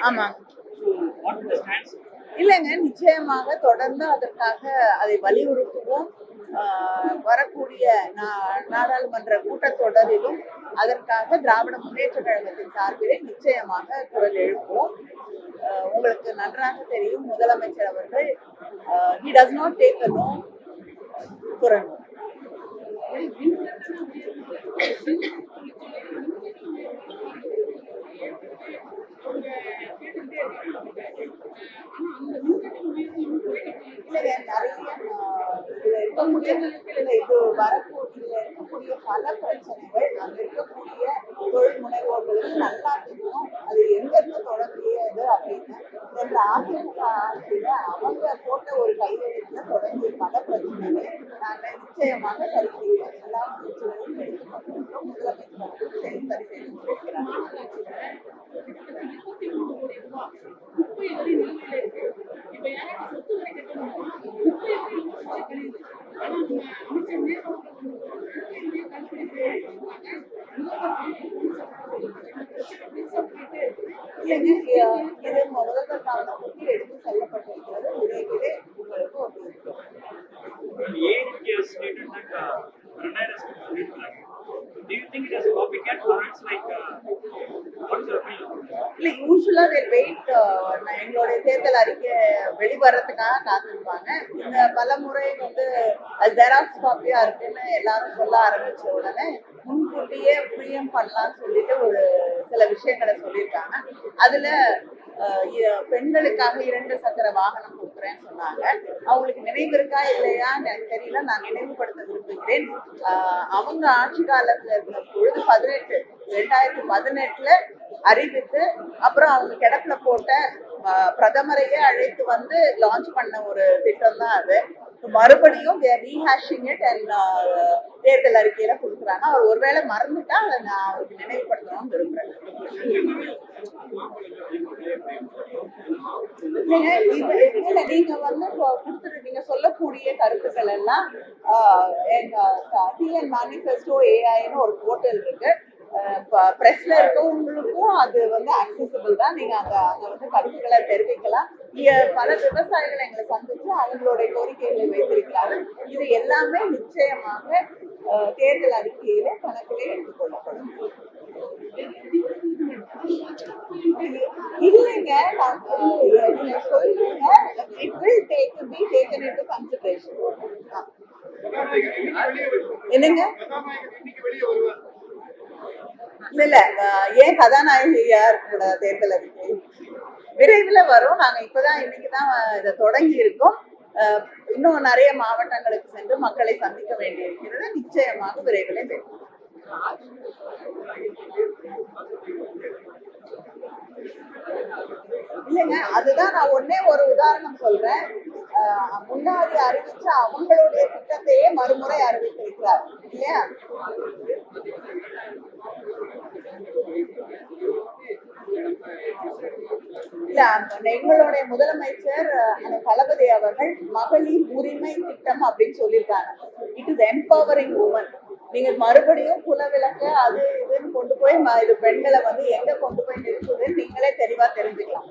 ஆமா. இல்லைங்க, நிச்சயமாக தொடர்ந்து அதற்காக அதை வலியுறுத்துவோம். வரக்கூடிய நாடாளுமன்ற கூட்டத்தொடரிலும் அதற்காக திராவிட முன்னேற்ற கழகத்தின் சார்பிலே நிச்சயமாக குரல் எழுப்புவோம். உங்களுக்கு நன்றாக தெரியும், முதலமைச்சர் அவர்கள் he does not take a no for a no. இருக்கக்கூடிய பல பிரச்சனைகள் அங்க இருக்கக்கூடிய தொழில் முனைவோர்களுக்கு நல்லா தெரியும். அது எங்க இருந்து தொடங்கியது அப்படின்னு சென்ற அதிமுக ஆட்சியில அவங்க போட்ட ஒரு கையெழுத்துல தொடங்கிய பல பிரச்சனைகளை நாங்கள் நிச்சயமாக சரி செய்வோம். எல்லா முயற்சிகளையும் எடுத்துக்கொண்டிருக்கிறோம். முதலமைச்சர் சரி செய்து கொடுக்கிறார். இது முதல்வருக்கான பற்றி எடுத்து செல்லப்பட்டிருக்கிறது. விரைவிலே உங்களுக்கு இல்ல, யூசுவலா வெயிட் எங்களுடைய தேர்தல் அறிக்கை வெளிவரத்துக்காக காத்திருப்பாங்க. இந்த பல முறை ஜெராக்ஸ் காப்பியா இருக்குன்னு எல்லாரும் சொல்ல ஆரம்பிச்ச உடனே முன்கூட்டியே பிரியம் பண்ணலாம்னு சொல்லிட்டு ஒரு சில விஷயங்களை சொல்லியிருக்காங்க. அதுல பெண்களுக்காக 2 சக்கர வாகனம் கொடுக்குறேன்னு சொன்னாங்க. அவங்களுக்கு நினைவு இருக்கா இல்லையான்னு எனக்கு தெரியல. நான் நினைவுபடுத்த விரும்புகிறேன். அவங்க ஆட்சி காலத்துல இருந்த பொழுது 2018 அறிவித்து அப்புறம் அவங்க கிடப்புல போட்ட பிரதமரையே அழைத்து லான்ச் பண்ண ஒரு திட்டம் தான் அது. மறுபடியும் தேர்தல் அறிக்கையில கொடுக்குறாங்க. அவர் ஒருவேளை மறந்துட்டா அதை நான் அவருக்கு நினைவுபடுத்தணும்னு விரும்புறேன். நீங்க சொல்லக்கூடிய கருத்துக்கள் எல்லாம் டிஎன் மேனிஃபெஸ்டோ ஏஐன்னு ஒரு போர்ட்டல் இருக்கு. பிரஸ்ல இருக்கவங்களுக்கும் அது அக்சசிபிள் தான். நீங்க அங்க கருத்துக்களை தெரிவிக்கலாம். பல விவசாயிகள் எங்களை சந்திச்சு அவங்களுடைய கோரிக்கைகளை வைத்திருக்கிறார்கள். இது எல்லாமே நிச்சயமாக தேர்தல் அறிக்கையில கணக்கிலே எடுத்துக்கொள்ளப்படும். இல்லைங்க, நீங்க சொல்லுங்க, it will be taken into consideration. என்னங்க? இல்ல ஏன் கதாநாயகியா இருக்கக்கூடாது? தேர்தல் அறிக்கை விரைவில் வரும். நாங்க இன்னைக்குதான் இதை தொடங்கி இருக்கோம். இன்னும் நிறைய மாவட்டங்களுக்கு சென்று மக்களை சந்திக்க வேண்டியிருக்கிறது. நிச்சயமாக விரைவில் வரும். இல்லைங்க, அதுதான் நான் ஒன்னே ஒரு உதாரணம் சொல்றேன். முன்னாடி அறிவிச்ச அவங்களுடைய திட்டத்தையே மறுமுறை அறிவித்திருக்கிறார் இல்லையா? இல்ல, எங்களுடைய முதலமைச்சர் தளபதி அவர்கள் மகளிர் உரிமை திட்டம் அப்படின்னு சொல்லியிருக்காங்க. It is empowering women. நீங்க மறுபடியும் குலவிளக்கு அது இதுன்னு கொண்டு போய் இது பெண்களை எங்க கொண்டு போய் நிறுத்துதுன்னு நீங்களே தெளிவா தெரிஞ்சுக்கலாம்.